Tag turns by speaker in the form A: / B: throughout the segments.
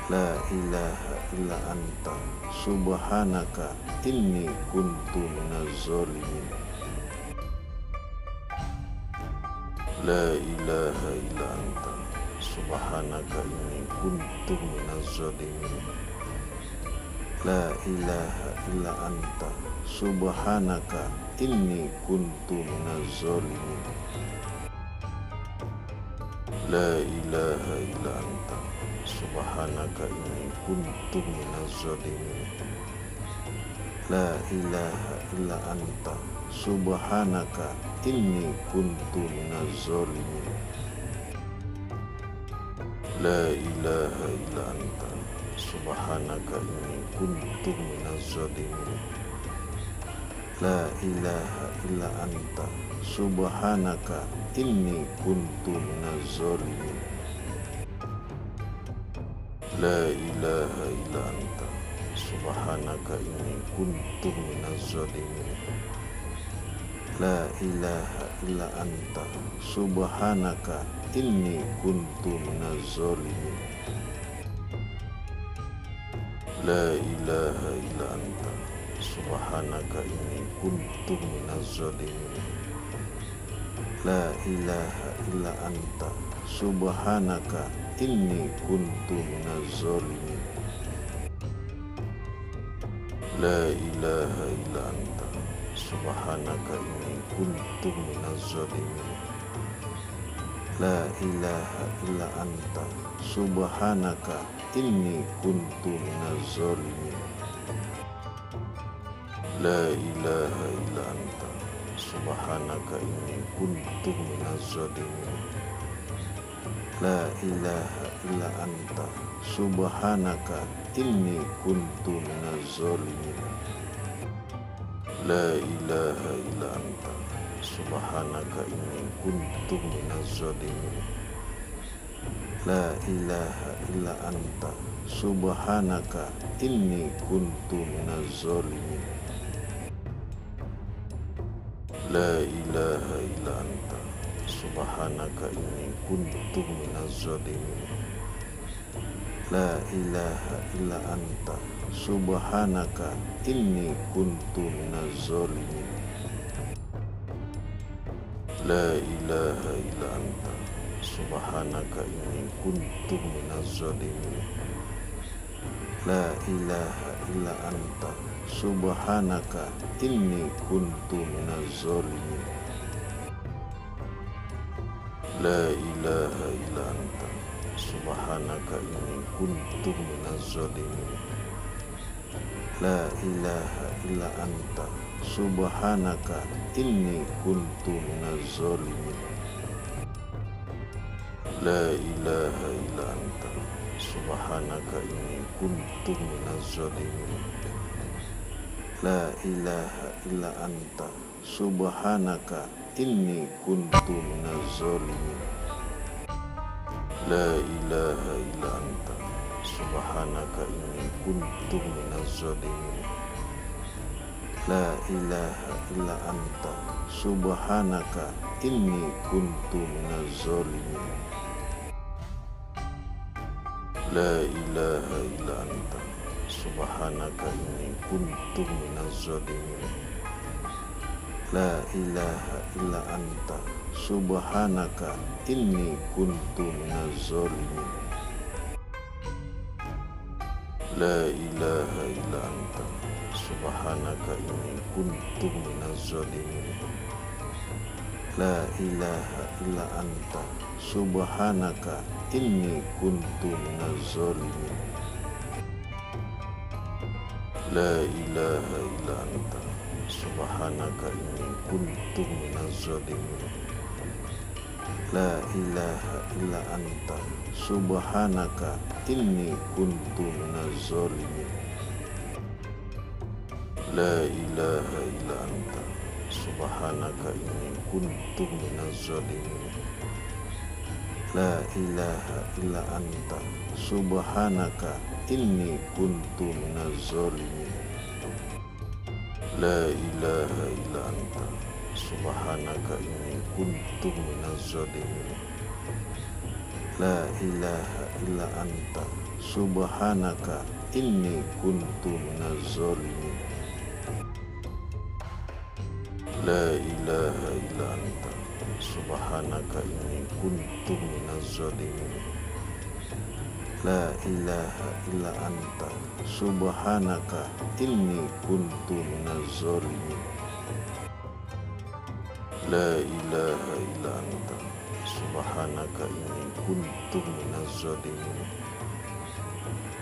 A: La ilaha illa anta subhanaka inni kuntu minaz zalimin. La ilaha illa anta subhanaka inni kuntu minaz zalimin. La ilaha illa anta subhanaka inni kuntu minaz zalimin. La ilaha illa anta subhanaka inni kuntu minaz zalimin. La ilaha illa anta subhanaka inni kuntu minaz zalimin. La ilaha illa anta subhanaka inni kuntu minaz zalimin. La ilaha illa anta subhanaka inni kuntu minaz zalimin. La ilaha illa anta subhanaka inni kuntu minaz zalimin. La ilaha illa anta subhanaka inni kuntu minaz zalimin. La ilaha illa anta subhanaka inni kuntu minaz zalimin. La ilaha illa anta subhanaka inni kuntu minaz zalimin. La ilaha illa anta subhanaka inni kuntu minaz zalimin. La ilaha illa anta subhanaka inni kuntu minaz zalimin. La ilaha illa anta subhanaka inni kuntu minaz zalimin. La ilaha illa anta subhanaka inni kuntu minaz zalimin. La ilaha illa anta subhanaka inni kuntu minaz zalimin. La ilaha illa anta subhanaka inni kuntu minaz zalimin. La ilaha illa anta subhanaka inni kuntu minaz zalimin. La ilaha illa anta subhanaka inni kuntu minaz zalimin. La ilaha illa anta subhanaka inni kuntu minaz zalimin. La ilaha illa anta subhanaka inni kuntu minaz zalimin. La ilaha illa anta subhanaka inni kuntu minaz zalimin. La ilaha illa anta subhanaka inni kuntu minaz zalimin. La ilaha illa anta subhanaka inni kuntu minaz zalimin. La ilaha illa anta subhanaka inni kuntu minaz zalimin. La ilaha illa anta subhanaka inni kuntu minaz zalimin. La ilaha illa anta subhanaka inni kuntu minaz zalimin. La ilaha illa anta subhanaka inni kuntu minaz zalimin. La ilaha illa anta subhanaka inni kuntu minaz zalimin. La ilaha illa anta subhanaka inni kuntu minaz zalimin. La ilaha illa anta subhanaka inni kuntu minaz zalimin. La ilaha illa anta subhanaka inni kuntu minaz zalimin. La ilaha illa anta subhanaka inni kuntu minaz zalimin. La ilaha illa anta subhanaka inni kuntu minaz zalimin. La ilaha illa anta subhanaka inni kuntu minaz zalimin. La ilaha illa anta subhanaka inni kuntu minaz zalimin. La ilaha illa anta subhanaka inni kuntu minaz zalimin. La ilaha illa anta subhanaka inni kuntu minaz zalimin. La ilaha illa anta subhanaka inni kuntu minaz zalimin. La ilaha illa anta subhanaka inni kuntu minaz zalimin.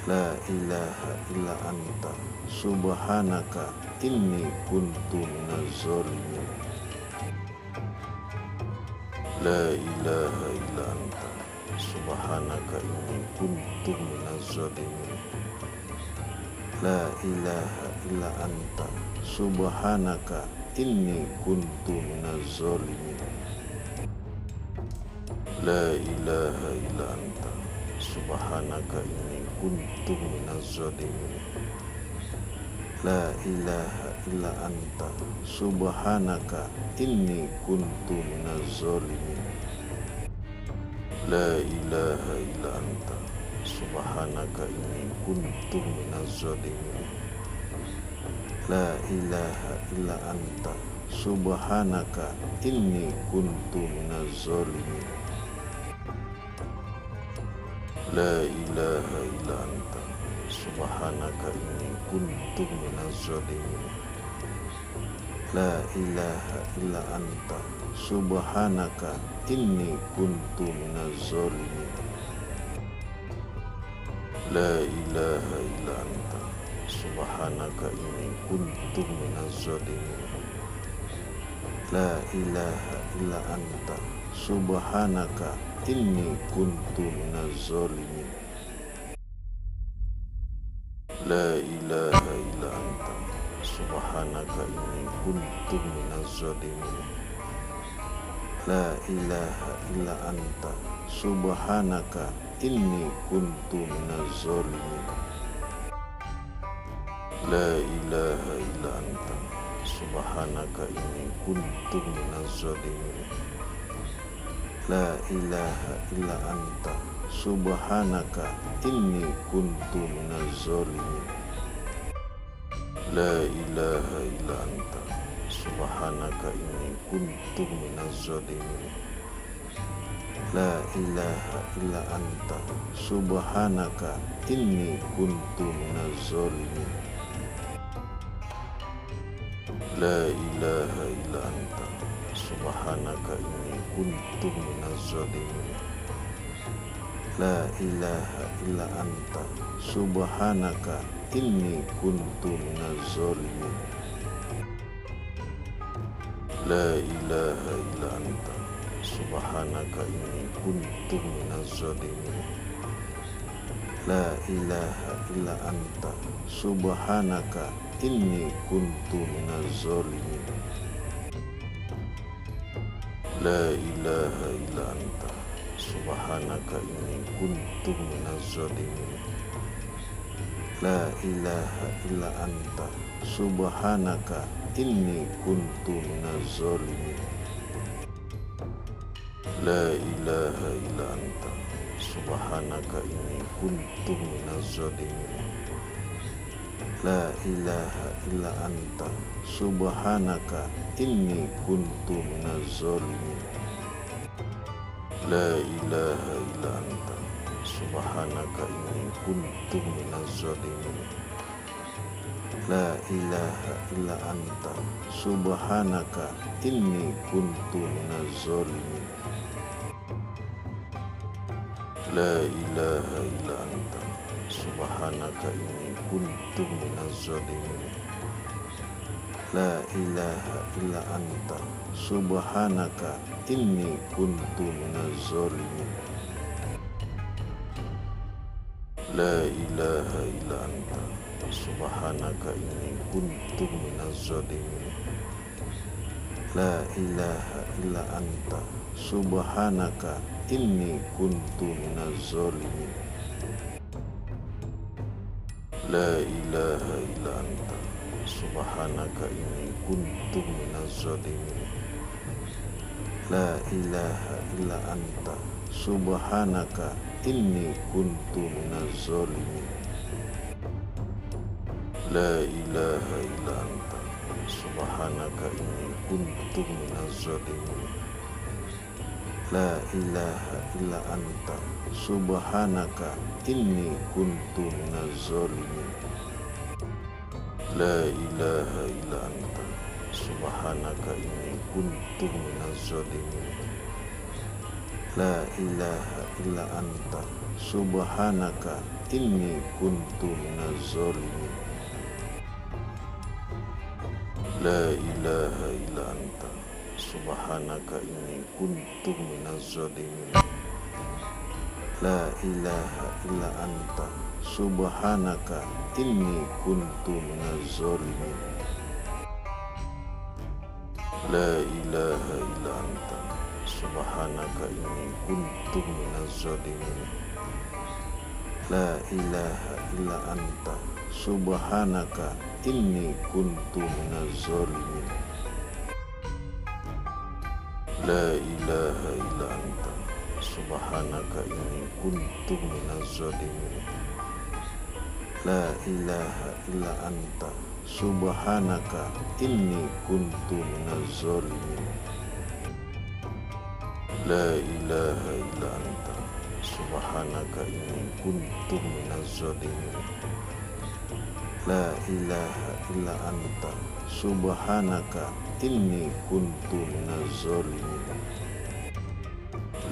A: La ilaha illa anta subhanaka inni kuntu minaz zalimin. La ilaha illa anta subhanaka inni kuntu minaz zalimin. La ilaha illa anta subhanaka inni kuntu minaz zalimin. La ilaha illa anta subhanaka inni kuntu minaz zalimin. La ilaha illa anta subhanaka inni kuntu minaz zalimin. La ilaha illa anta subhanaka inni kuntu minaz zalimin. La ilaha illa anta subhanaka inni kuntu minaz zalimin. La ilaha illa anta subhanaka inni kuntu minaz zalimin. La ilaha illa anta subhanaka inni kuntu minaz zalimin. La ilaha illa anta subhanaka inni kuntu minaz zalimin. La ilaha illa anta subhanaka inni kuntu minaz zalimin. La ilaha illa anta subhanaka inni kuntu minaz zalimin. La ilaha illa anta subhanaka inni kuntu minaz zalimin. La ilaha illa anta subhanaka inni kuntu minaz zalimin. La ilaha illa anta subhanaka inni kuntu minaz zalimin. La ilaha illa anta subhanaka inni kuntu minaz zalimin. La ilaha illa anta subhanaka inni kuntu minaz zalimin. La ilaha illa anta subhanaka inni kuntu minaz zalimin. La ilaha illa anta subhanaka inni kuntu minaz zalimin. La ilaha illa anta subhanaka inni kuntu minaz zalimin. La ilaha illa anta subhanaka inni kuntu minaz zalimin. La ilaha illa anta subhanaka inni kuntu minaz zalimin. La ilaha illa anta subhanaka inni kuntu minaz zalimin. La ilaha illa anta subhanaka inni kuntu minaz zalimin. La ilaha illa anta subhanaka inni kuntu minaz zalimin. La ilaha illa anta subhanaka inni kuntu minaz zalimin. La ilaha illa anta subhanaka inni kuntu minaz zalimin. La ilaha illa anta subhanaka inni kuntu minaz zalimin. La ilaha illa anta subhanaka inni kuntu minaz zalimin. La ilaha illa anta subhanaka inni kuntu minaz zalimin. La ilaha illa anta subhanaka inni kuntu minaz zalimin. La ilaha illa anta subhanaka inni kuntu minaz zalimin. La ilaha illa anta subhanaka inni kuntu minaz zalimin. La ilaha illa anta subhanaka inni kuntu minaz zalimin. La ilaha illa anta subhanaka inni kuntu minaz zalimin. La ilaha illa anta subhanaka inni kuntu minaz zalimin. La ilaha illa anta subhanaka inni kuntu minaz zalimin. La ilaha illa anta subhanaka inni kuntu minaz zalimin. La ilaha illa anta subhanaka inni kuntu minaz zalimin. La ilaha illa anta subhanaka inni kuntu minaz zalimin. La ilaha illa anta subhanaka inni kuntu minaz zalimin. La ilaha illa anta subhanaka inni kuntu minaz zalimin. La ilaha illa anta subhanaka inni kuntu minaz zalimin. La ilaha illa anta subhanaka inni kuntu minaz zalimin. La ilaha illa anta subhanaka inni kuntu minaz zalimin.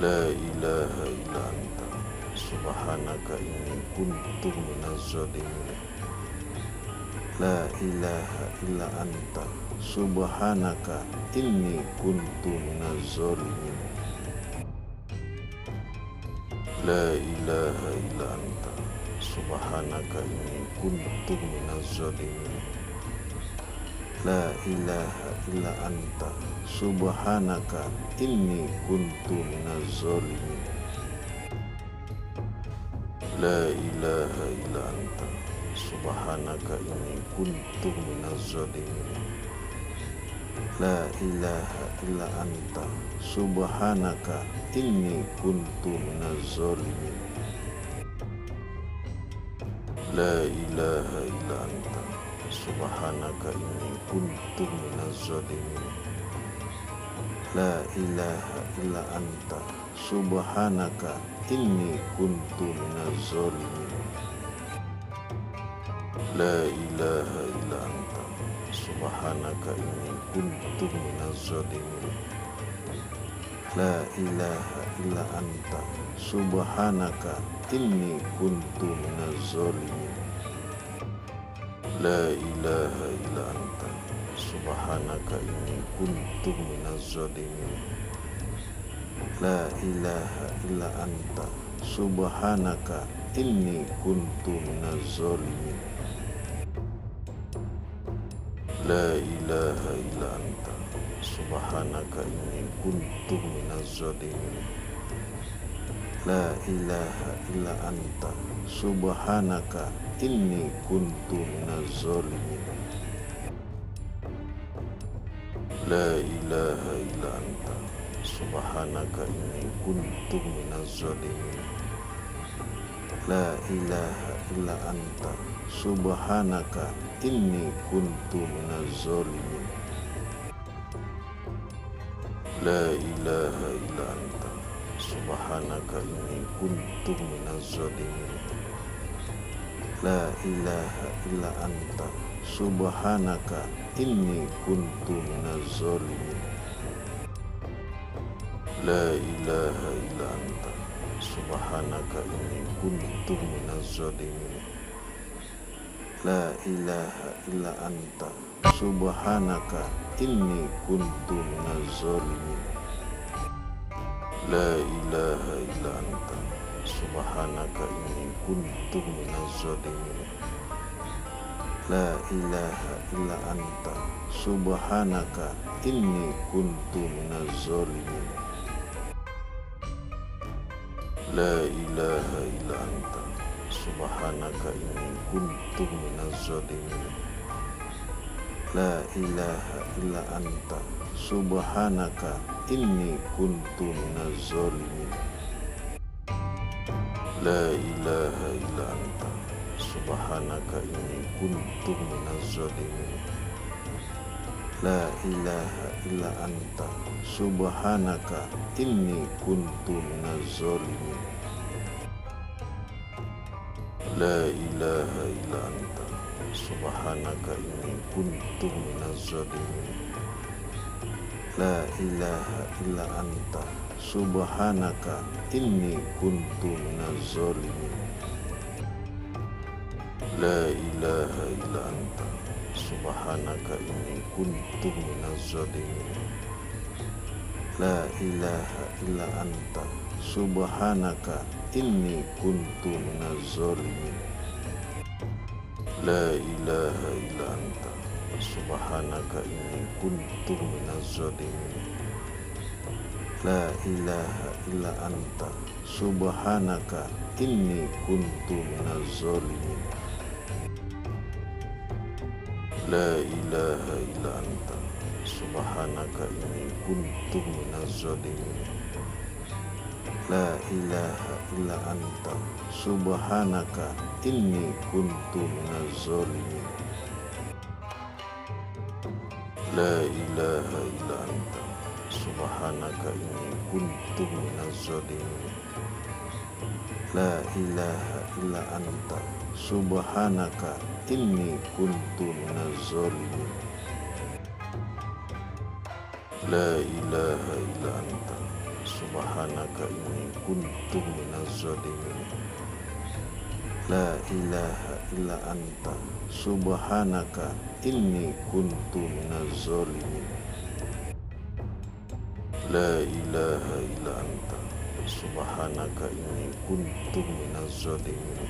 A: La ilaha illa anta subhanaka inni kuntu minaz zalimin. La ilaha illa anta subhanaka inni kuntu minaz zalimin. La ilaha illa anta subhanaka inni kuntu minaz zalimin. La ilaha illa anta subhanaka inni kuntu minaz zalimin. La ilaha illa anta subhanaka inni kuntu minaz zalimin. La ilaha illa anta subhanaka inni kuntu minaz zalimin. La ilaha illa anta subhanaka inni kuntu minaz zalimin. La ilaha illa anta subhanaka inni kuntu minaz zalimin. La ilaha illa anta subhanaka inni kuntu minaz zalimin. La ilaha illa anta subhanaka inni kuntu minaz zalimin. La ilaha illa anta subhanaka inni kuntu minaz zalimin. La ilaha illa anta subhanaka inni kuntu minaz zalimin. La ilaha illa anta subhanaka inni kuntu minaz zalimin. La ilaha illa anta subhanaka inni kuntu minaz zalimin. La ilaha illa anta subhanaka inni kuntu minaz zalimin. La ilaha illa anta subhanaka inni kuntu minaz zalimin. La ilaha illa anta subhanaka inni kuntu minaz zalimin. La ilaha illa anta subhanaka inni kuntu minaz zalimin. La ilaha illa anta subhanaka inni kuntu minaz zalimin. La ilaha illa anta subhanaka inni kuntu minaz zalimin. La ilaha illa anta subhanaka inni kuntu minaz zalimin. La ilaha illa anta subhanaka inni kuntu minaz zalimin. La ilaha illa anta subhanaka inni kuntu minaz zalimin. La ilaha illa anta subhanaka inni kuntu minaz zalimin. La ilaha illa anta subhanaka inni kuntu minaz zalimin. La ilaha illa anta subhanaka inni kuntu minaz zalimin. La ilaha illa anta subhanaka inni kuntu minaz zalimin. La ilaha illa anta subhanaka inni kuntu minaz zalimin. La ilaha illa anta subhanaka inni kuntu minaz zalimin. La ilaha illa anta subhanaka inni kuntu minaz zalimin. La ilaha illa anta subhanaka inni kuntu minaz zalimin. La ilaha illa anta subhanaka inni kuntu minaz zalimin. La ilaha illa anta subhanaka inni kuntu minaz zalimin. La ilaha illa anta subhanaka inni kuntu minaz zalimin. La ilaha illa anta subhanaka inni kuntu minaz zalimin. La ilaha illa anta subhanaka inni kuntu minaz zalimin. La ilaha illa anta subhanaka inni kuntu minaz zalimin. La ilaha illa anta subhanaka inni kuntu minaz zalimin. La ilaha illa anta subhanaka inni kuntu minaz zalimin.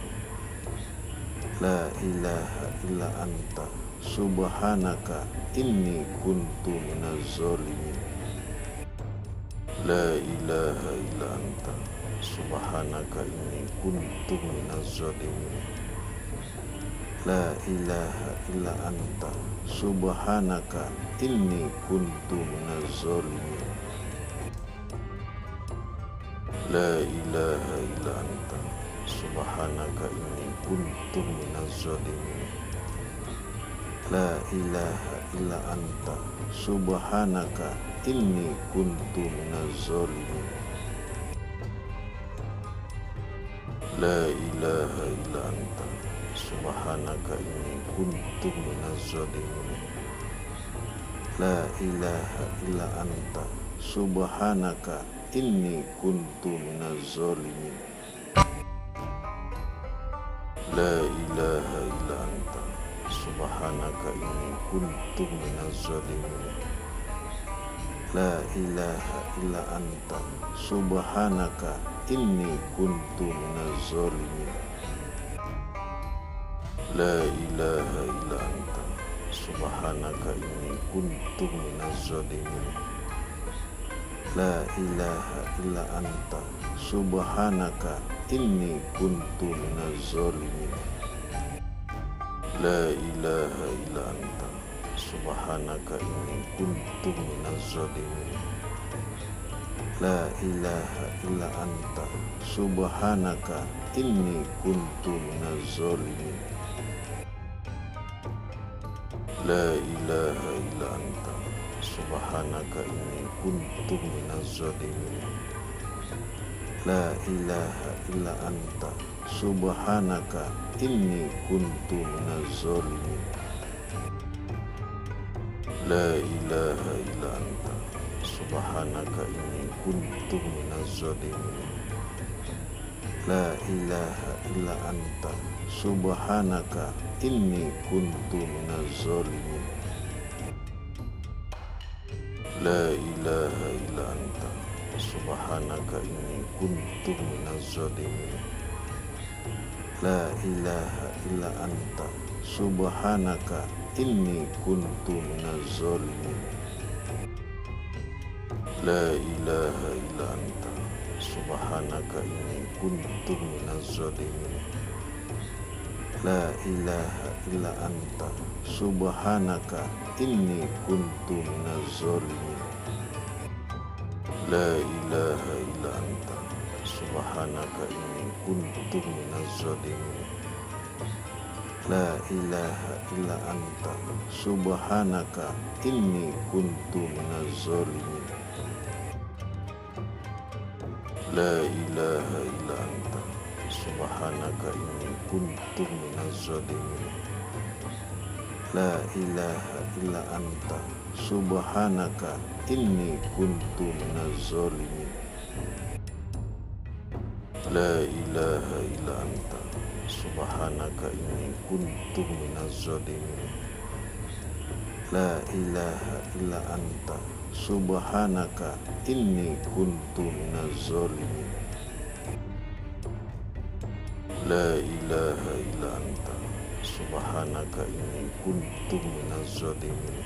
A: La ilaha illa anta subhanaka inni kuntu minaz zalimin. La ilaha illa anta subhanaka inni kuntu minaz zalimin. La ilaha illa anta subhanaka inni kuntu minaz zalimin. La ilaha illa anta subhanaka inni kuntu minaz zalimin. La ilaha illa anta subhanaka inni kuntu minaz zalimin. La ilaha illa anta subhanaka inni kuntu minaz zalimin. La ilaha illa anta subhanaka inni kuntu minaz zalimin. La ilaha illa anta subhanaka inni kuntu minaz zalimin. La ilaha illa anta subhanaka inni kuntu minaz zalimin. La ilaha illa anta subhanaka inni kuntu minaz zalimin. La ilaha illa anta subhanaka inni kuntu minaz zalimin. La ilaha illa anta subhanaka inni kuntu minaz zalimin. La ilaha illa anta subhanaka inni kuntu minaz zalimin. La ilaha illa anta subhanaka inni kuntu minaz zalimin. La ilaha illa anta subhanaka inni kuntu minaz zalimin. La ilaha illa anta subhanaka inni kuntu minaz zalimin. La ilaha illa anta subhanaka inni kuntu minaz zalimin. La ilaha illa anta subhanaka inni kuntu minaz zalimin. La ilaha illa anta subhanaka inni kuntu minaz zalimin. La ilaha illa anta subhanaka inni kuntu minaz zalimin. La ilaha illa anta subhanaka inni kuntu minaz zalimin. La ilaha illa anta subhanaka inni kuntu minaz zalimin. La ilaha illa anta subhanaka inni kuntu minaz zalimin. La ilaha illa anta subhanaka inni kuntu minaz zalimin. La ilaha illa anta subhanaka inni kuntu minaz zalimin. La ilaha illa anta subhanaka inni kuntu minaz zalimin. La ilaha illa anta subhanaka inni kuntu minaz zalimin. La ilaha illa anta subhanaka inni kuntu minaz zalimin.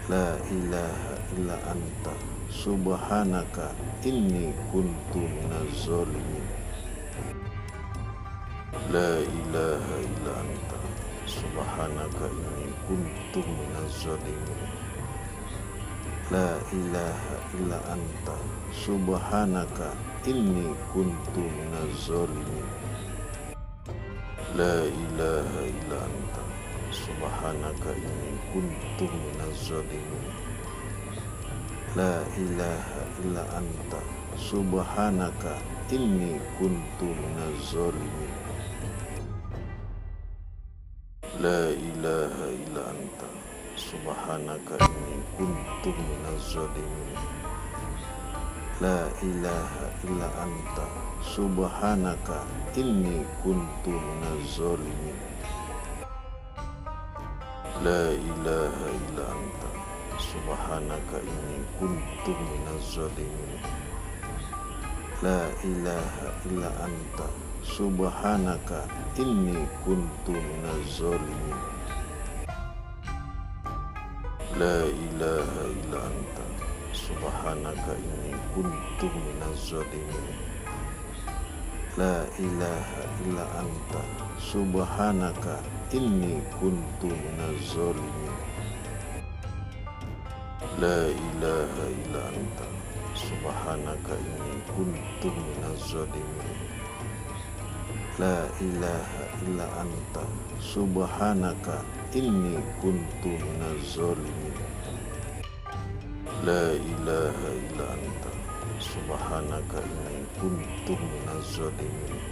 A: La ilaha illa anta subhanaka inni kuntu minaz zalimin. La ilaha illa anta subhanaka inni kuntu minaz zalimin. La ilaha illa anta subhanaka inni kuntu minaz zalimin. La ilaha illa anta subhanaka inni kuntu minaz zalimin. La ilaha illa anta subhanaka inni kuntu minaz zalimin. La ilaha illa anta subhanaka inni kuntu minaz zalimin. La ilaha illa anta subhanaka inni kuntu minaz zalimin. La ilaha illa anta subhanaka inni kuntu minaz zalimin. La ilaha illa anta subhanaka inni kuntu minaz zalimin. La ilaha illa anta subhanaka inni kuntu minaz zalimin. La ilaha illa anta subhanaka inni kuntu minaz zalimin. La ilaha illa anta subhanaka inni kuntu minaz zalimin. La ilaha illa anta subhanaka inni kuntu minaz zalimin. La ilaha illa anta subhanaka inni kuntu minaz zalimin.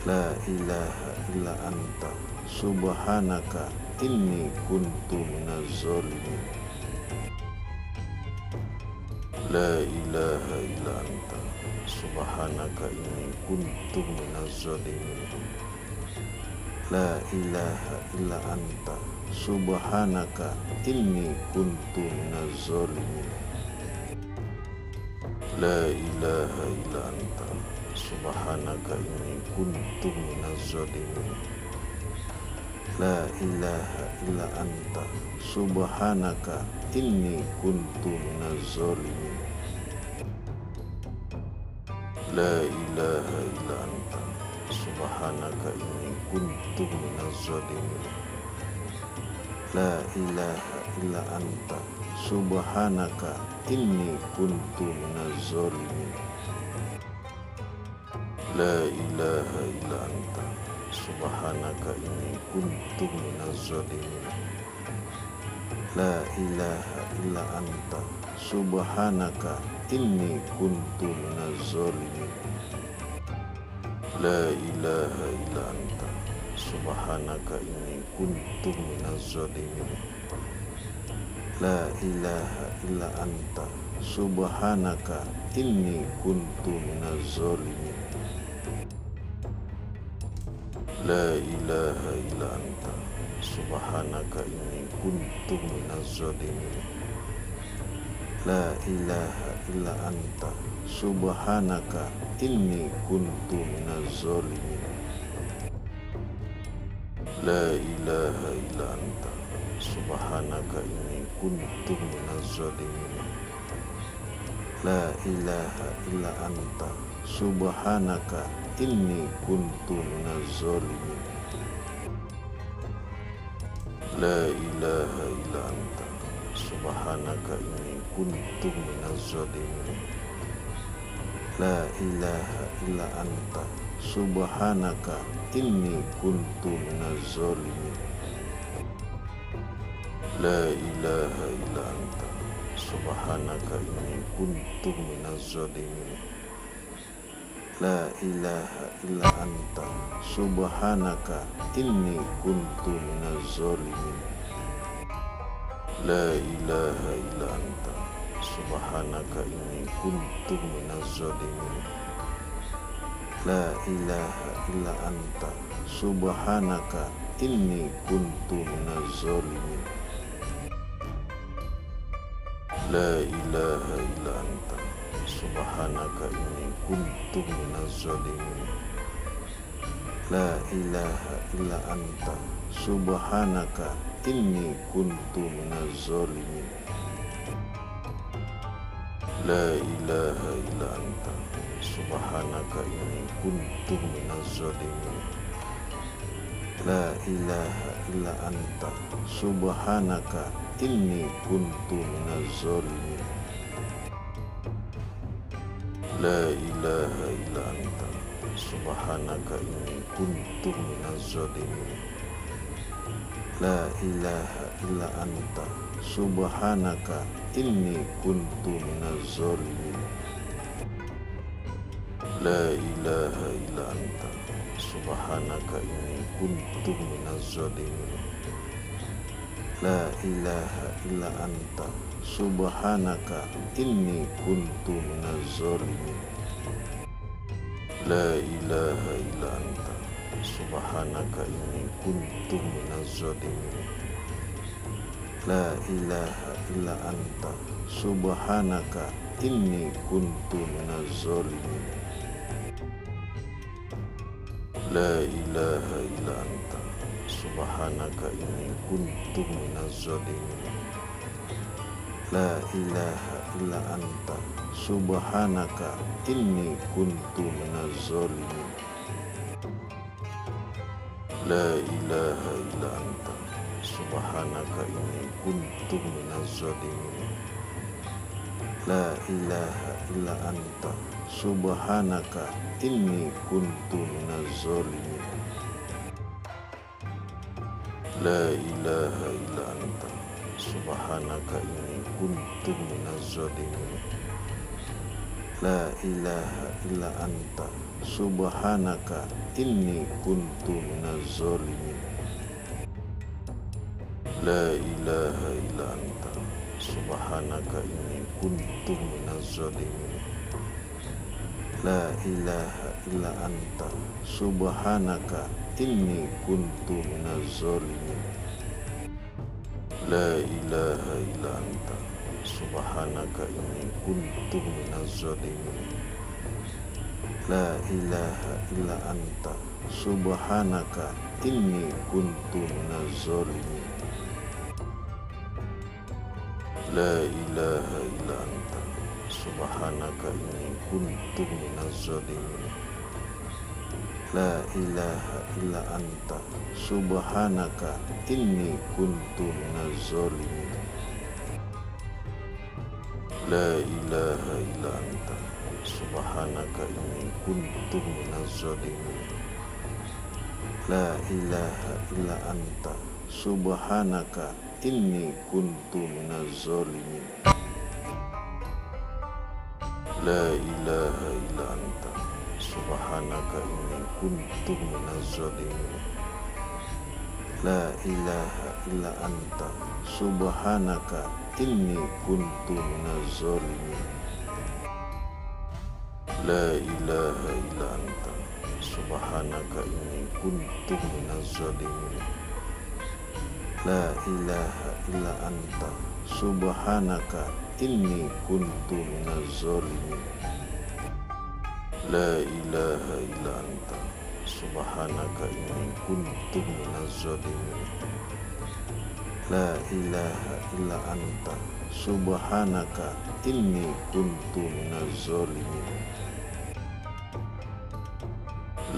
A: La ilaha illa anta subhanaka inni kuntu minaz zalimin. La ilaha illa anta subhanaka inni kuntu minaz zalimin. La ilaha illa anta subhanaka inni kuntu minaz zalimin. La ilaha illa anta subhanaka inni kuntu minaz zalimin. La ilaha illa anta subhanaka inni kuntu minaz zalimin. La ilaha illa anta subhanaka inni kuntu minaz zalimin. La ilaha illa anta subhanaka inni kuntu minaz zalimin. La ilaha illa anta subhanaka inni kuntu minaz zalimin. La ilaha illa anta subhanaka inni kuntu minaz zalimin. La ilaha illa anta subhanaka inni kuntu minaz zalimin. La ilaha illa anta subhanaka inni kuntu minaz zalimin. La ilaha illa anta subhanaka inni kuntu minaz zalimin. La ilaha illa anta subhanaka inni kuntu minaz zalimin. La ilaha illa anta subhanaka inni kuntu minaz zalimin. La ilaha illa anta subhanaka inni kuntu minaz zalimin. La ilaha illa anta subhanaka inni kuntu minaz zalimin. La ilaha illa anta subhanaka inni kuntu minaz zalimin. La ilaha illa anta subhanaka inni kuntu minaz zalimin. La ilaha illa anta subhanaka inni kuntu minaz zalimin. La ilaha illa anta subhanaka inni kuntu minaz zalimin. La ilaha illa anta subhanaka inni kuntu minaz zalimin. La ilaha illa anta subhanaka inni kuntu minaz zalimin. La ilaha illa anta subhanaka inni kuntu minaz zalimin. La ilaha illa anta subhanaka inni kuntu minaz zalimin. La ilaha illa anta subhanaka inni kuntu minaz zalimin. La ilaha illa anta subhanaka inni kuntu minaz zalimin. La ilaha illa anta subhanaka inni kuntu minaz zalimin. La ilaha illa anta subhanaka inni kuntu minaz zalimin. La ilaha illa anta subhanaka inni kuntu minaz zalimin. La ilaha illa anta subhanaka inni kuntu minaz zalimin. La ilaha illa anta subhanaka inni kuntu minaz zalimin. La ilaha illa anta subhanaka inni kuntu minaz zalimin. La ilaha illa anta subhanaka inni kuntu minaz zalimin. La ilaha illa anta subhanaka inni kuntu minaz zalimin. La ilaha illa anta subhanaka inni kuntu minaz zalimin. La ilaha illa anta subhanaka inni kuntu minaz zalimin. La ilaha illa anta subhanaka inni kuntu minaz zalimin. La ilaha illa anta subhanaka inni kuntu minaz zalimin. La ilaha illa anta subhanaka inni kuntu minaz zalimin. La ilaha illa anta subhanaka inni kuntu minaz zalimin. La ilaha illa anta subhanaka inni kuntu minaz zalimin. La ilaha illa anta subhanaka inni kuntu minaz zalimin. La ilaha illa anta subhanaka inni kuntu minaz zalimin. La ilaha illa anta subhanaka inni kuntu minaz zalimin. La ilaha illa anta subhanaka inni kuntu minaz zalimin. La ilaha illa anta subhanaka inni kuntu minaz zalimin. La ilaha illa anta subhanaka inni kuntu minaz zalimin. La ilaha illa anta subhanaka inni kuntu minaz zalimin. La ilaha illa anta subhanaka inni kuntu minaz zalimin. La ilaha illa anta subhanaka inni kuntu minaz zalimin. La ilaha illa anta subhanaka inni kuntu minaz zalimin.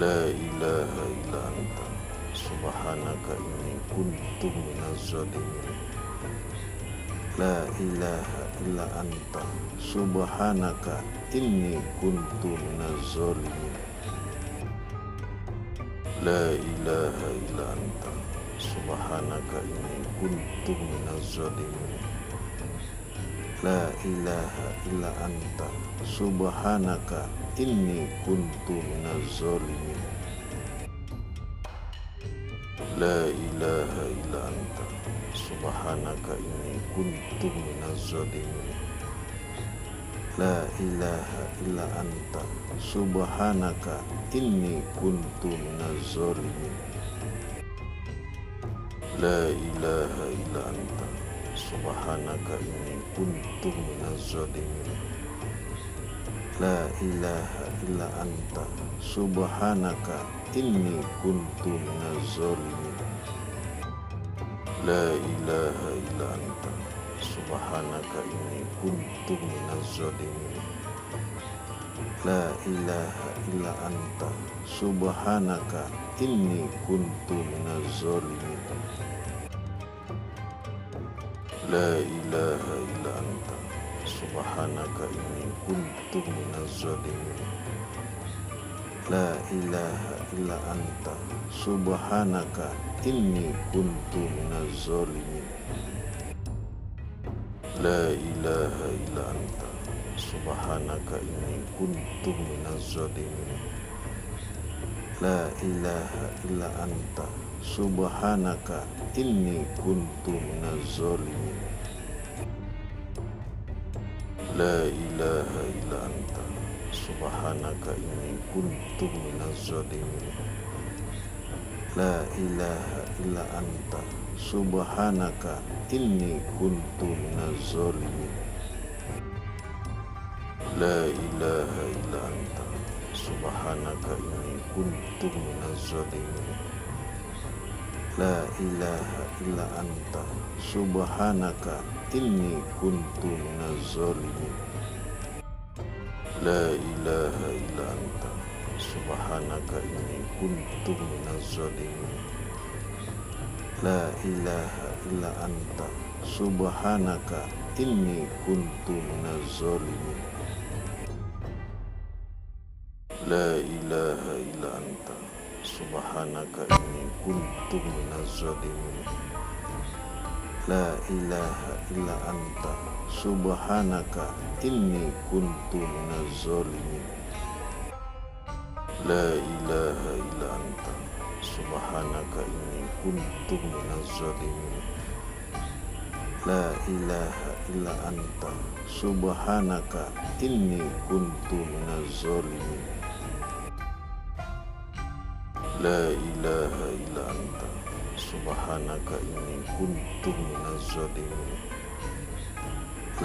A: La ilaha illa anta subhanaka inni kuntu minaz zalimin. La ilaha illa anta subhanaka inni kuntu minaz zalimin. La ilaha illa anta subhanaka inni kuntu minaz zalimin. La ilaha illa anta subhanaka inni kuntu minaz zalimin. La ilaha illa anta subhanaka inni kuntu minaz zalimin. La ilaha illa anta subhanaka inni kuntu minaz zalimin. La ilaha illa anta subhanaka inni kuntu minaz zalimin. La ilaha illa anta subhanaka inni kuntu minaz zalimin. La ilaha illa anta subhanaka inni kuntu minaz zalimin. La ilaha illa anta subhanaka inni kuntu minaz zalimin. La ilaha illa anta subhanaka inni kuntu minaz zalimin. La ilaha illa anta subhanaka inni kuntu minaz zalimin. La ilaha illa anta subhanaka inni kuntu minaz zalimin. La ilaha illa anta subhanaka inni kuntu minaz zalimin. La ilaha illa anta subhanaka inni kuntu minaz zalimin. La ilaha illa anta subhanaka inni kuntu minaz zalimin. La ilaha illa anta subhanaka inni kuntu minaz zalimin. La ilaha illa anta subhanaka inni kuntu minaz zalimin. La ilaha illa anta subhanaka inni kuntu minaz zalimin. La ilaha illa anta subhanaka inni kuntu minaz zalimin. La ilaha illa anta subhanaka inni kuntu minaz zalimin. La ilaha illa anta subhanaka inni kuntu minaz zalimin. La ilaha illa anta subhanaka inni kuntu minaz zalimin. La ilaha illa anta subhanaka inni kuntu minaz zalimin. La ilaha illa anta subhanaka inni kuntu minaz zalimin.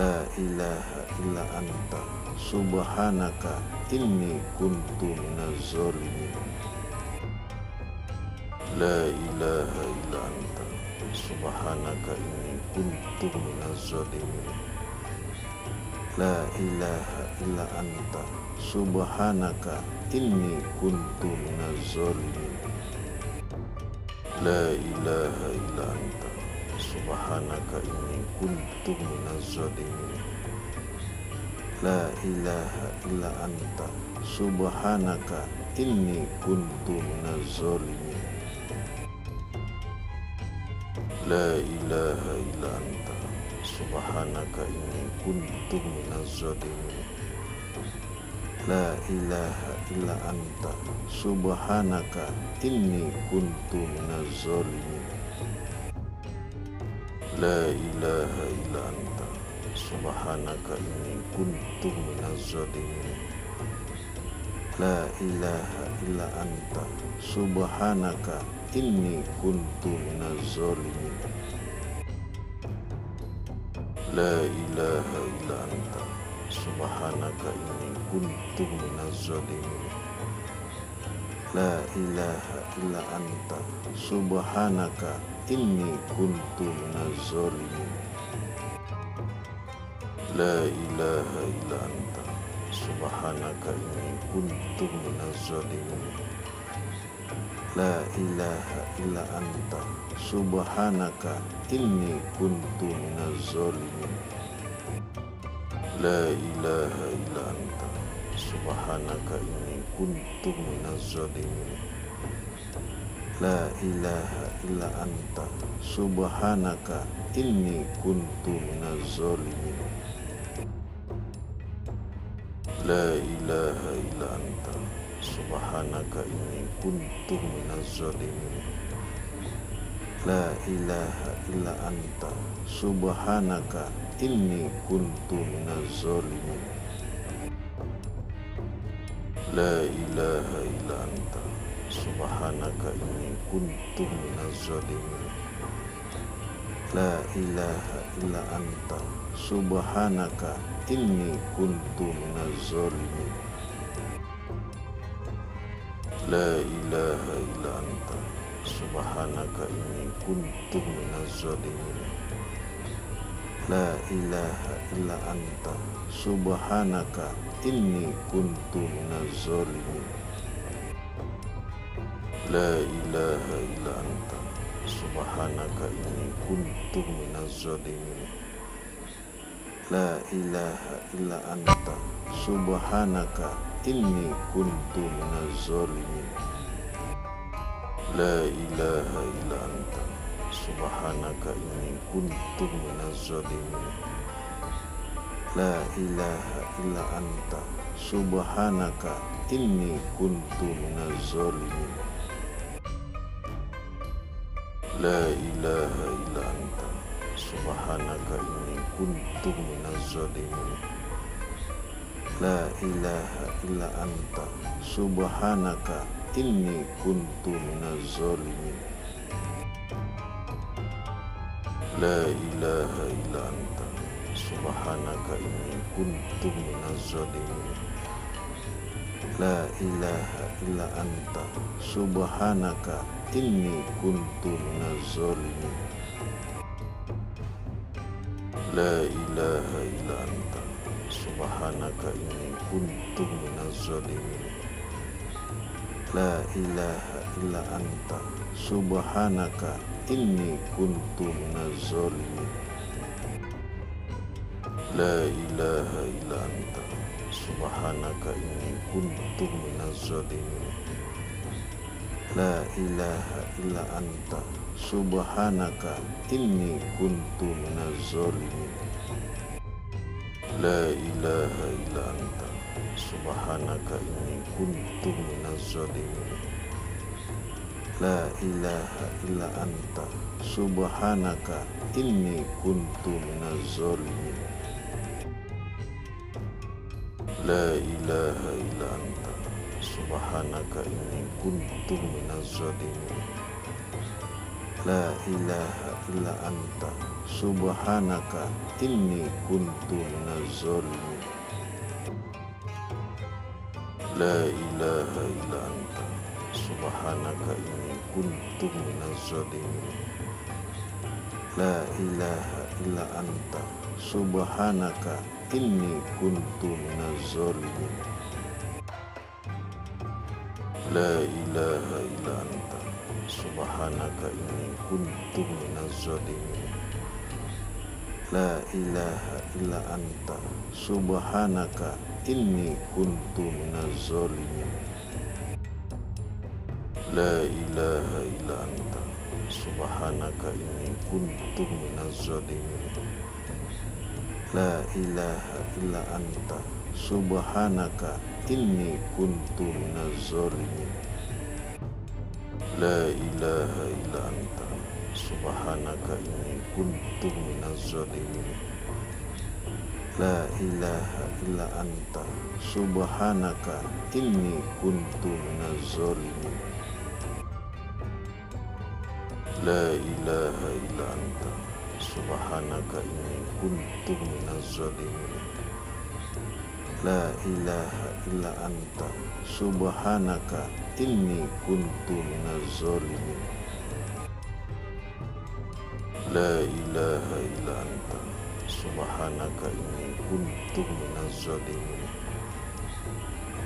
A: La ilaha illa anta subhanaka inni kuntu minaz zalimin. La ilaha illa anta subhanaka inni kuntu minaz zalimin. La ilaha illa anta subhanaka inni kuntu minaz zalimin. La ilaha illa anta subhanaka inni kuntu minaz zalimin. La ilaha illa anta subhanaka inni kuntu minaz zalimin. La ilaha illa anta subhanaka inni kuntu minaz zalimin. La ilaha illa anta subhanaka inni kuntu minaz zalimin. La ilaha illa anta subhanaka inni kuntu minaz zalimin. La ilaha illa anta subhanaka inni kuntu minaz zalimin. La ilaha illa anta subhanaka inni kuntu minaz zalimin. La ilaha illa anta subhanaka inni kuntu minaz zalimin. La ilaha illa anta subhanaka inni kuntu minaz zalimin. La ilaha illa anta subhanaka inni kuntu minaz zalimin. La ilaha illa anta subhanaka inni kuntu minaz zalimin. La ilaha illa anta subhanaka inni kuntu minaz zalimin. La ilaha illa anta subhanaka inni kuntu minaz zalimin. La ilaha illa anta subhanaka inni kuntu minaz zalimin. La ilaha illa anta subhanaka inni kuntu minaz zalimin. La ilaha illa anta subhanaka inni kuntu minaz zalimin. La ilaha illa anta subhanaka inni kuntu minaz zalimin. La ilaha illa anta subhanaka inni kuntu minaz zalimin. La ilaha illa anta subhanaka inni kuntu minaz zalimin. La ilaha illa anta subhanaka inni kuntu minaz zalimin. La ilaha illa anta subhanaka inni kuntu minaz zalimin. La ilaha illa anta subhanaka inni kuntu minaz zalimin. La ilaha illa anta subhanaka inni kuntu minaz zalimin. La ilaha illa anta subhanaka inni kuntu minaz zalimin. La ilaha illa anta subhanaka inni kuntu minaz zalimin. La ilaha illa anta subhanaka inni kuntu minaz zalimin. La ilaha illa anta subhanaka inni kuntu minaz zalimin. La ilaha illa anta subhanaka inni kuntu minaz zalimin. La ilaha illa anta subhanaka inni kuntu minaz zalimin. La ilaha illa anta subhanaka inni kuntu minaz zalimin. La ilaha illa anta subhanaka inni kuntu minaz zalimin. La ilaha illa anta subhanaka inni kuntu minaz zalimin. La ilaha illa anta subhanaka inni kuntu minaz zalimin. La ilaha illa anta subhanaka inni kuntu minaz zalimin. La ilaha illa anta subhanaka inni kuntu minaz zalimin. La ilaha illa anta subhanaka inni kuntu minaz zalimin. La ilaha illa anta subhanaka inni kuntu minaz zalimin. La ilaha illa anta subhanaka inni kuntu minaz zalimin. La ilaha illa anta subhanaka inni kuntu minaz zalimin. La ilaha illa anta subhanaka inni kuntu minaz zalimin. La ilaha illa anta subhanaka inni kuntu minaz zalimin. La ilaha illa anta subhanaka inni kuntu minaz zalimin. La ilaha illa anta subhanaka inni kuntu minaz zalimin. La ilaha illa anta subhanaka inni kuntu minaz zalimin. La ilaha illa anta subhanaka inni kuntu minaz zalimin.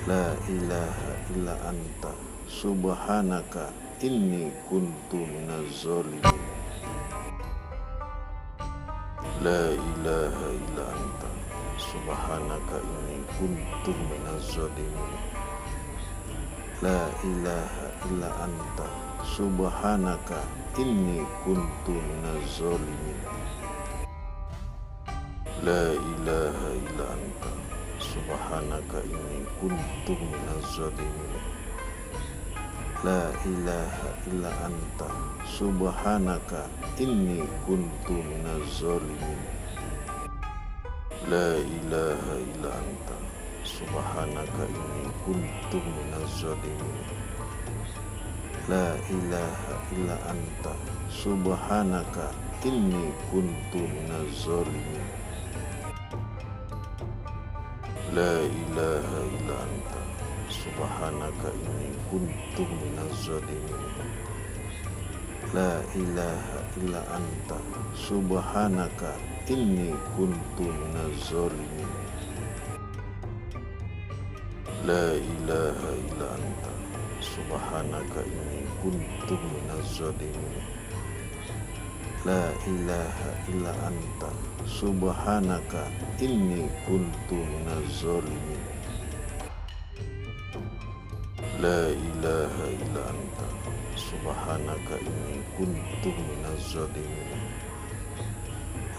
A: La ilaha illa anta subhanaka inni kuntu minaz zalimin. La ilaha illa anta subhanaka inni kuntu minaz zalimin. La ilaha illa anta subhanaka inni kuntu minaz zalimin. La ilaha illa anta subhanaka inni kuntu minaz zalimin. La ilaha illa anta subhanaka inni kuntu minaz zalimin. La ilaha illa anta subhanaka inni kuntu minaz zalimin. La ilaha illa anta subhanaka inni kuntu minaz zalimin. La ilaha illa anta subhanaka inni kuntu minaz zalimin. La ilaha illa anta subhanaka inni kuntu minaz zalimin. La ilaha illa anta subhanaka inni kuntu minaz zalimin. La ilaha illa anta subhanaka inni kuntu minaz zalimin. La ilaha illa anta subhanaka inni kuntu minaz zalimin.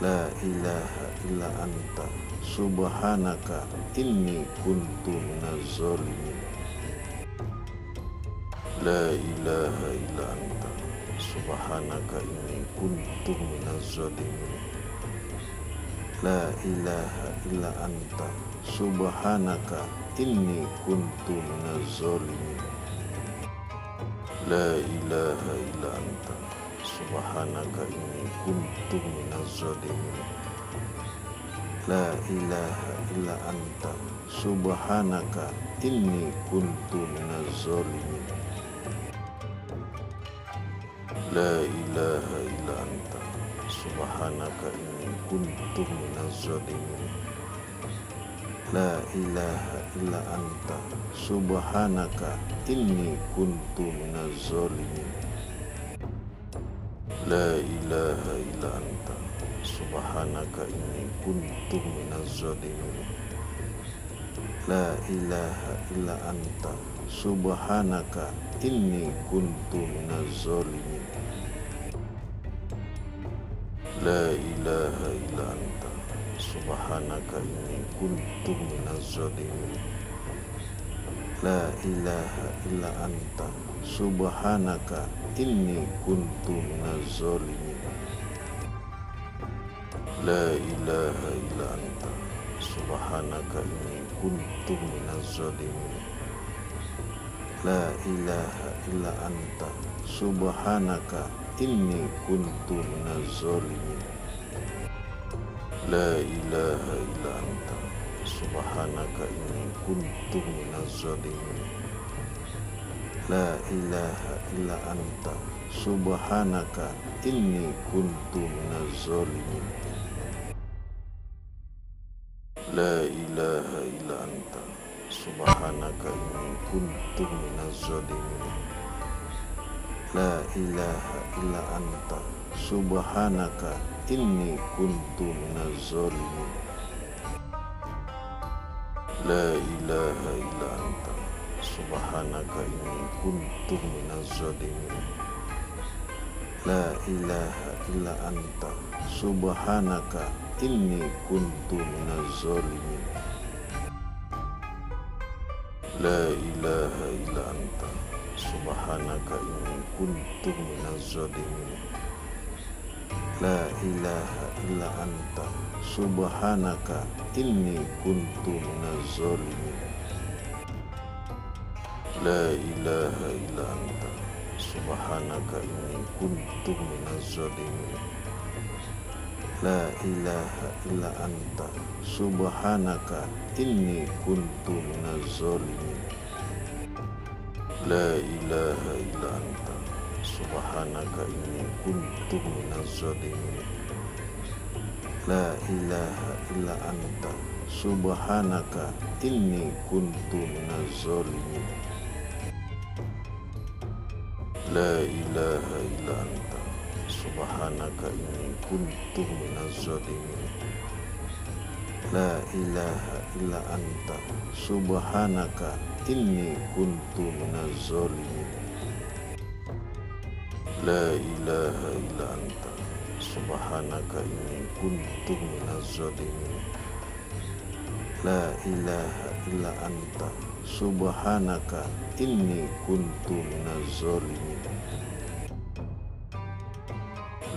A: La ilaha illa anta subhanaka inni kuntu minaz zalimin. La ilaha illa anta subhanaka inni kuntu minaz zalimin. La ilaha illa anta subhanaka inni kuntu minaz zalimin. La ilaha illa anta subhanaka inni kuntu minaz zalimin. La ilaha illa anta subhanaka inni kuntu minaz zalimin. La ilaha illa anta subhanaka inni kuntu minaz zalimin. La ilaha illa anta subhanaka inni kuntu minaz zalimin. La ilaha illa anta subhanaka inni kuntu minaz zalimin. La ilaha illa anta subhanaka inni kuntu minaz zalimin. La ilaha illa anta subhanaka inni kuntu minaz zalimin. La ilaha illa anta subhanaka inni kuntu minaz zalimin. La ilaha illa anta subhanaka inni kuntu minaz zalimin. La ilaha illa anta subhanaka inni kuntu minaz zalimin. La ilaha illa anta subhanaka inni kuntu minaz zalimin. La ilaha illa anta subhanaka inni kuntu minaz zalimin. La ilaha illa anta subhanaka inni kuntu minaz zalimin. La ilaha illa anta subhanaka inni kuntu minaz zalimin. La ilaha illa anta subhanaka inni kuntu minaz zalimin. La ilaha illa anta subhanaka inni kuntu minaz zalimin. La ilaha illa anta subhanaka inni kuntu minaz zalimin. La ilaha illa anta subhanaka inni kuntu minaz zalimin. La ilaha illa anta subhanaka inni kuntu minaz zalimin. La ilaha illa anta subhanaka inni kuntu minaz zalimin. La ilaha illa anta subhanaka inni kuntu minaz zalimin. La ilaha illa anta subhanaka inni kuntu minaz zalimin. La ilaha illa anta subhanaka inni kuntu minaz zalimin. La ilaha illa anta subhanaka inni kuntu minaz zalimin. La ilaha illa anta subhanaka inni kuntu minaz zalimin. La ilaha illa anta subhanaka inni kuntu minaz zalimin.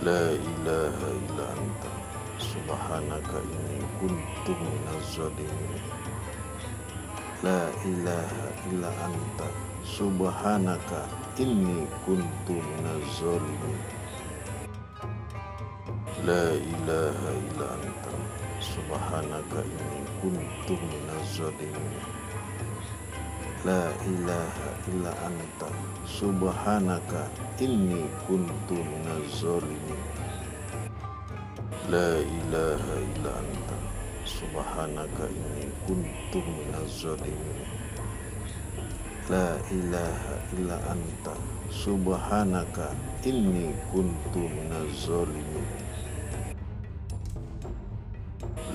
A: La ilaha illa anta subhanaka inni kuntu minaz zalimin. La ilaha illa anta subhanaka inni kuntu minaz zalimin. La ilaha illa anta subhanaka inni kuntu minaz zalimin. La ilaha illa anta subhanaka inni kuntu minaz zalimin. La ilaha illa anta subhanaka inni kuntu minaz zalimin. La ilaha illa anta subhanaka inni kuntu minaz zalimin.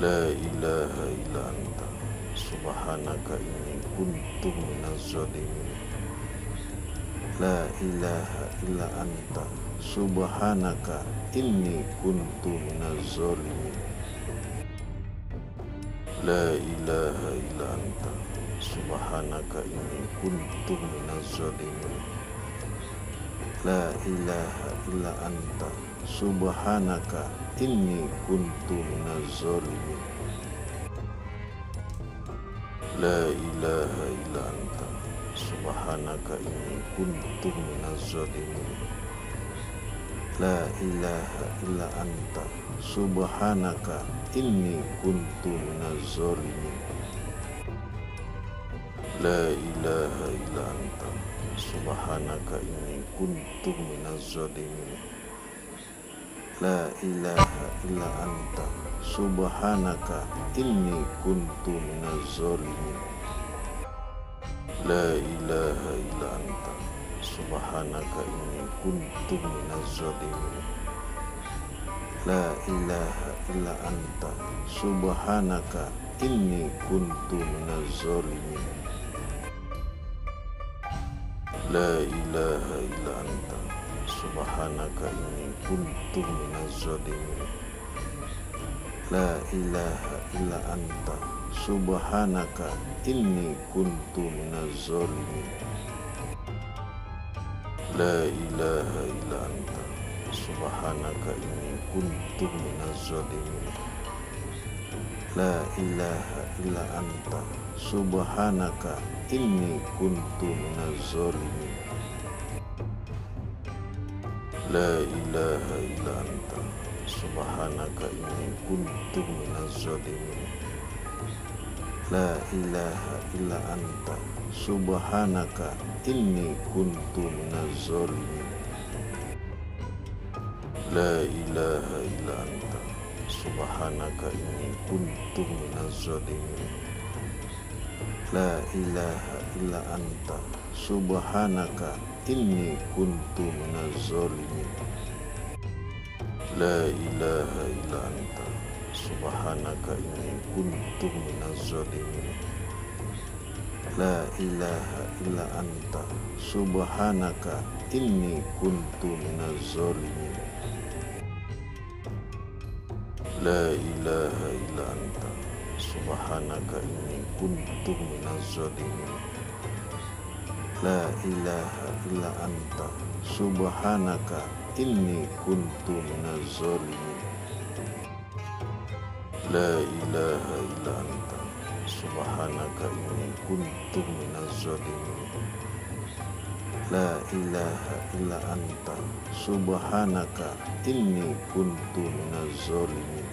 A: La ilaha illa anta subhanaka inni kuntu minaz zalimin. La ilaha illa anta subhanaka inni kuntu minaz zalimin. La ilaha illa anta subhanaka inni kuntu minaz zalimin. La ilaha illa anta subhanaka inni kuntu minaz zalimin. La ilaha illa anta subhanaka inni kuntu minaz zalimin. La ilaha illa anta subhanaka inni kuntu minaz zalimin. La ilaha illa anta subhanaka inni kuntu minaz zalimin. La ilaha illa anta subhanaka inni kuntu minaz zalimin. La ilaha illa anta subhanaka inni kuntu minaz zalimin. La ilaha illa anta subhanaka inni kuntu minaz zalimin. La ilaha illa anta subhanaka inni kuntu minaz zalimin. La ilaha illa anta subhanaka inni kuntu minaz zalimin. La ilaha illa anta subhanaka inni kuntu minaz zalimin. La ilaha illa anta subhanaka inni kuntu minaz zalimin. La ilaha illa anta subhanaka inni kuntu minaz zalimin. La ilaha illa anta subhanaka inni kuntu minaz zalimin. La ilaha illa anta subhanaka inni kuntu minaz zalimin. La ilaha illa anta subhanaka inni kuntu minaz zalimin. La ilaha illa anta subhanaka inni kuntu minaz zalimin. La ilaha illa anta subhanaka inni kuntu minaz zalimin. La ilaha illa anta subhanaka inni kuntu minaz zalimin. La ilaha illa anta subhanaka inni kuntu minaz zalimin. La ilaha illa anta subhanaka inni kuntu minaz zalimin. La ilaha illa anta subhanaka inni kuntu minaz zalimin.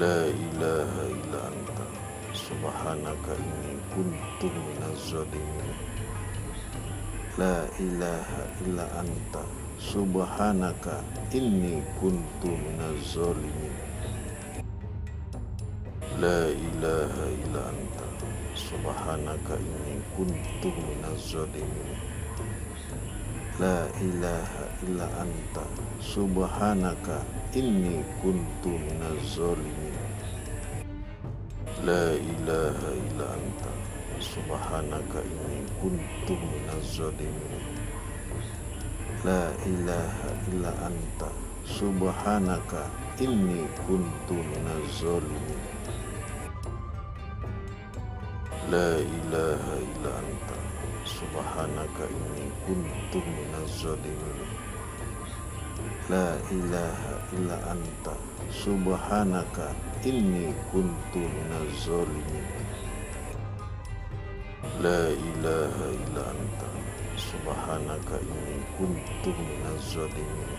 A: La ilaha illa anta subhanaka inni kuntu minaz zalimin. La ilaha illa anta subhanaka inni kuntu minaz zalimin. La ilaha illa anta subhanaka inni kuntu minaz zalimin. La ilaha illa anta subhanaka inni kuntu minaz zalimin. La ilaha illa anta subhanaka inni kuntu minaz zalimin. La ilaha illa anta subhanaka inni kuntu minaz zalimin. La ilaha illa anta subhanaka inni kuntu minaz zalimin. La ilaha illa anta subhanaka inni kuntu minaz zalimin. La ilaha illa anta subhanaka inni kuntu minaz zalimin.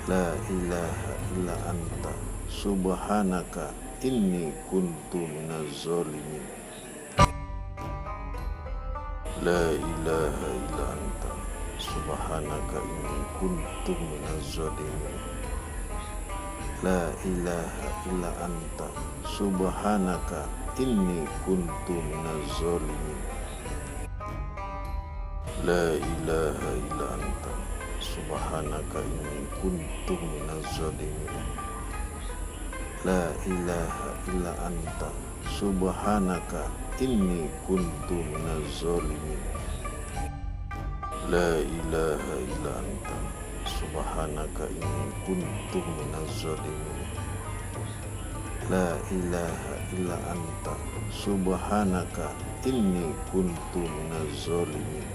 A: La ilaha illa anta subhanaka inni kuntu minaz zalimin. La ilaha illa anta subhanaka inni kuntu minaz zalimin. La ilaha illa anta subhanaka inni kuntu minaz zalimin. La ilaha illa anta subhanaka inni kuntu minaz zalimin. La ilaha illa anta subhanaka inni kuntu minaz zalimin. La ilaha illa anta subhanaka inni kuntu minaz zalimin. La ilaha illa anta subhanaka inni kuntu minaz zalimin.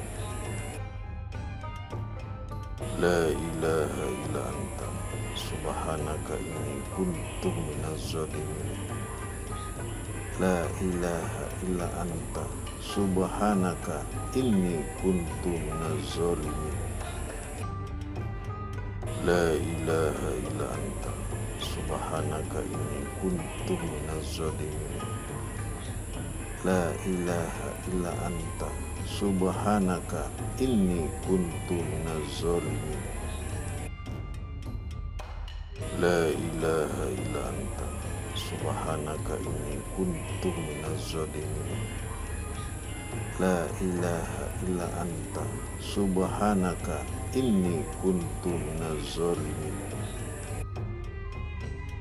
A: La ilaha illa anta subhanaka inni kuntu minaz zalimin. La ilaha illa anta subhanaka inni kuntu minaz zalimin. La ilaha illa anta subhanaka inni kuntu minaz zalimin. La ilaha illa anta subhanaka inni kuntu minaz zalimin. La ilaha illa anta subhanaka inni kuntu minaz zalimin. La ilaha illa anta subhanaka inni kuntu minaz zalimin.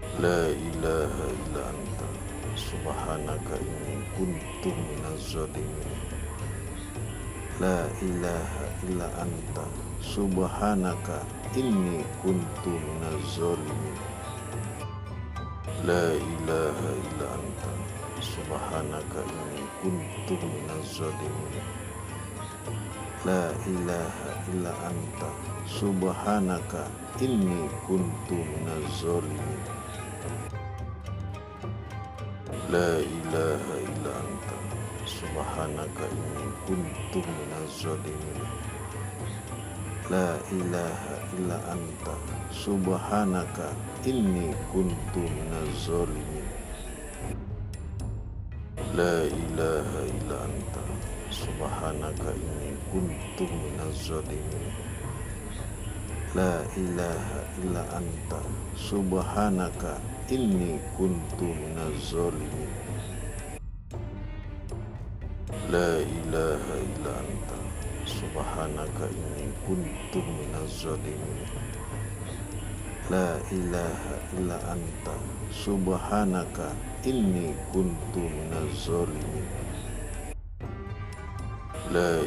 A: La ilaha illa anta subhanaka inni kuntu minaz zalimin. La ilaha illa anta subhanaka inni kuntu minaz zalimin. La ilaha illa anta subhanaka inni kuntu minaz zalimin. La ilaha illa anta subhanaka inni kuntu minaz zalimin. La ilaha illa anta subhanaka inni kuntu minaz zalimin. La ilaha illa anta subhanaka inni kuntu minaz zalimin. La ilaha illa anta subhanaka inni kuntu minaz zalimin. La ilaha illa anta subhanaka inni kuntu minaz zalimin. La ilaha illa anta subhanaka inni kuntu minaz zalimin. La ilaha illa anta subhanaka inni kuntu minaz zalimin.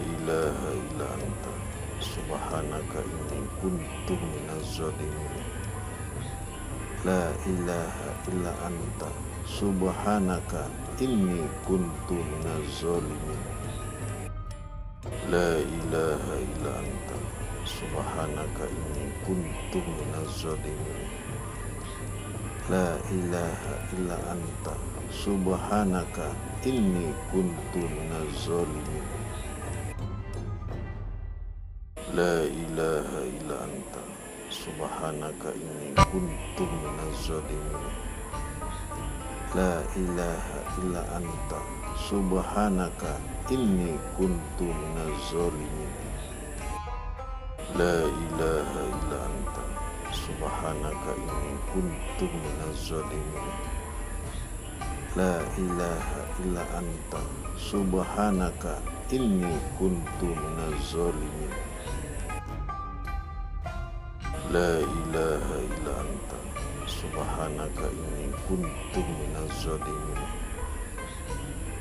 A: La ilaha illa anta subhanaka inni kuntu minaz zalimin. La ilaha illa anta subhanaka inni kuntu minaz zalimin. La ilaha illa anta subhanaka inni kuntu minaz zalimin. La ilaha illa anta subhanaka inni kuntu minaz zalimin. La ilaha illa anta subhanaka inni kuntu minaz zalimin. La ilaha illa anta subhanaka inni kuntu minaz zalimin. La ilaha illa anta subhanaka inni kuntu minaz zalimin. La ilaha illa anta subhanaka inni kuntu minaz zalimin. La ilaha illa anta subhanaka inni kuntu minaz zalimin.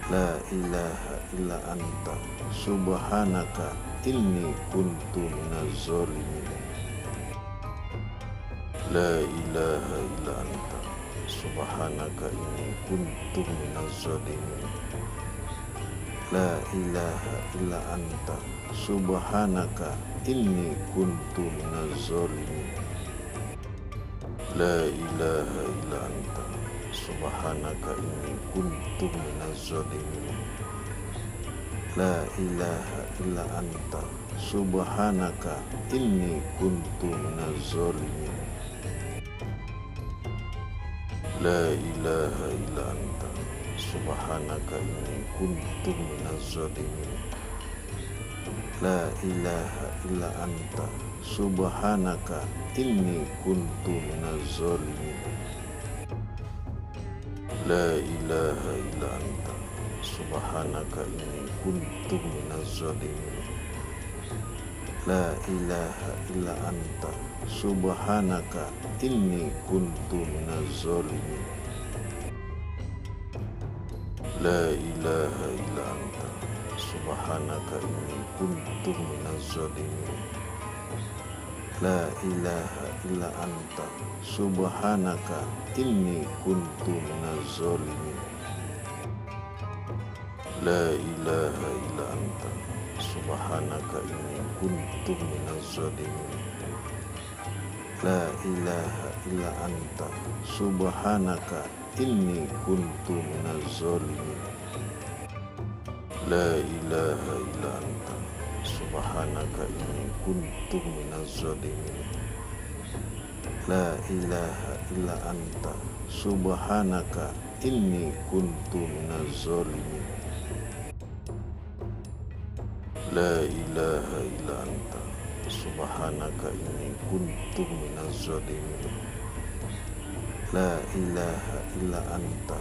A: La ilaha illa anta subhanaka inni kuntu minaz zalimin. La ilaha illa anta subhanaka inni kuntu minaz zalimin. La ilaha illa anta subhanaka inni kuntu minaz zalimin. La ilaha illa anta subhanaka inni kuntu minaz zalimin. La ilaha illa anta subhanaka inni kuntu minaz zalimin. La ilaha illa anta subhanaka inni kuntu minaz zalimin. La ilaha illa anta subhanaka inni kuntu minaz zalimin. La ilaha illa anta subhanaka inni kuntu minaz zalimin. La ilaha illa anta subhanaka inni kuntu minaz zalimin. La ilaha illa anta subhanaka inni kuntu minaz zalimin. La ilaha illa anta subhanaka inni kuntu minaz zalimin. La ilaha illa anta subhanaka inni kuntu minaz zalimin. La ilaha illa anta subhanaka inni kuntu minaz zalimin. La ilaha illa anta subhanaka inni kuntu minaz zalimin. La ilaha illa anta subhanaka inni kuntu minaz zalimin. La ilaha illa anta subhanaka inni kuntu minaz zalimin. La ilaha illa anta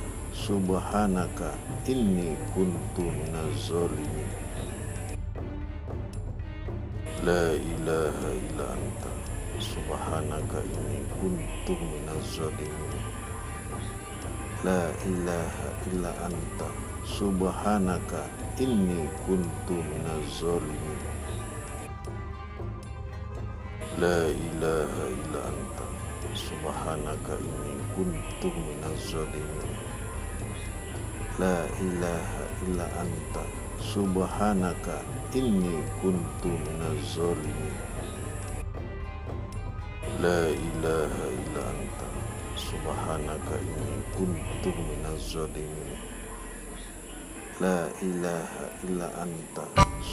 A: subhanaka inni kuntu minaz zalimin. La ilaha illa anta subhanaka inni kuntu minaz zalimin. La ilaha illa anta subhanaka inni kuntu minaz zalimin. La ilaha illa anta subhanaka inni kuntu minaz zalimin. La ilaha illa anta subhanaka inni kuntu minaz zalimin. La ilaha illa anta subhanaka inni kuntu minaz zalimin. La ilaha illa anta subhanaka inni kuntu minaz zalimin. La ilaha illa anta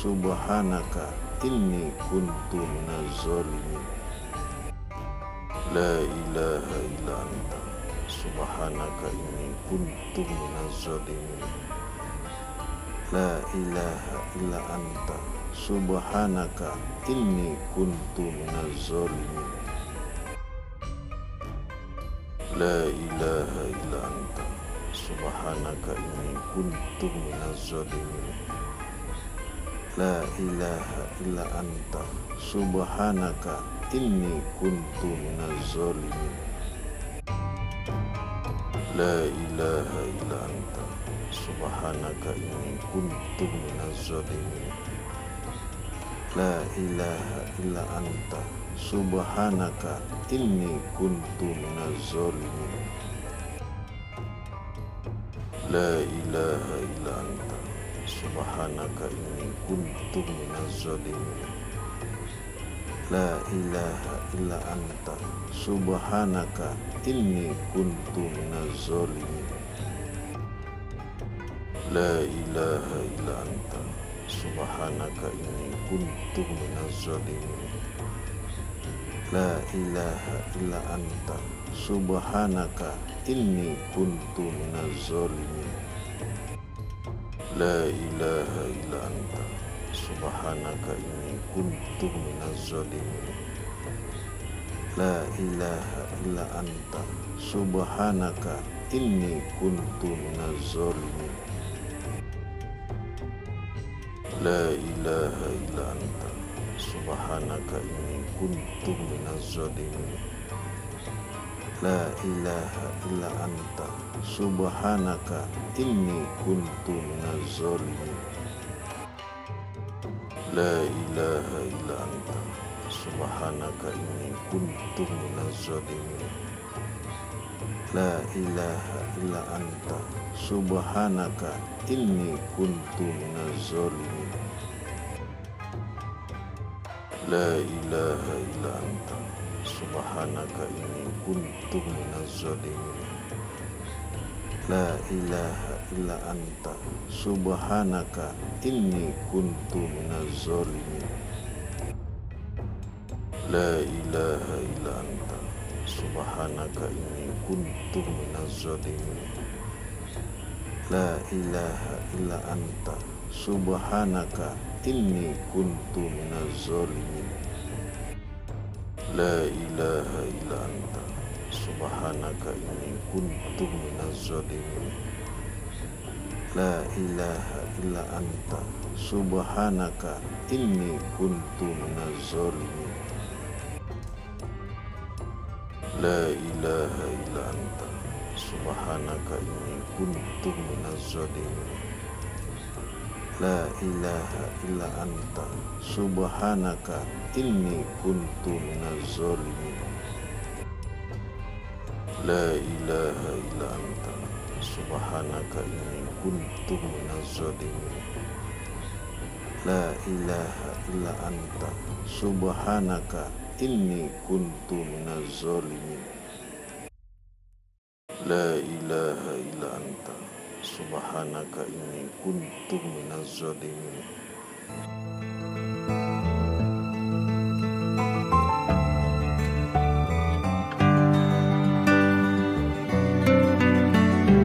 A: subhanaka inni kuntu minaz zalimin. La ilaha illa anta subhanaka inni kuntu minaz zalimin. La ilaha illa anta subhanaka inni kuntu minaz zalimin. La ilaha illa anta subhanaka inni kuntu minaz zalimin. La ilaha illa anta subhanaka inni kuntu minaz zalimin. La ilaha illa anta subhanaka inni kuntu minaz zalimin. La ilaha illa anta subhanaka inni kuntu minaz zalimin. La ilaha illa anta subhanaka inni kuntu minaz zalimin. La ilaha illa anta subhanaka inni kuntu minaz zalimin. La ilaha illa anta subhanaka inni kuntu minaz zalimin. La ilaha illa anta subhanaka inni kuntu minaz zalimin. La ilaha illa anta subhanaka inni kuntu minaz zalimin. La ilaha illa anta subhanaka inni kuntu minaz zalimin. La ilaha illa anta subhanaka inni kuntu minaz zalimin. La ilaha illa anta subhanaka inni kuntu minaz zalimin. La ilaha illa anta subhanaka inni kuntu minaz zalimin. La ilaha illa anta subhanaka inni kuntu minaz zalimin. La ilaha illa anta subhanaka inni kuntu minaz zalimin. La ilaha illa anta subhanaka inni kuntu minaz zalimin. La ilaha illa anta subhanaka inni kuntu minaz zalimin. La ilaha illa anta subhanaka inni kuntu minaz zalimin. La ilaha illa anta subhanaka inni kuntu minaz zalimin. La ilaha illa anta subhanaka inni kuntu minaz zalimin. La ilaha illa anta subhanaka inni kuntu minaz zalimin. La ilaha illa anta subhanaka inni kuntu minaz zalimin. La ilaha illa anta subhanaka inni kuntu minaz zalimin. La ilaha illa anta subhanaka inni kuntu minaz zalimin.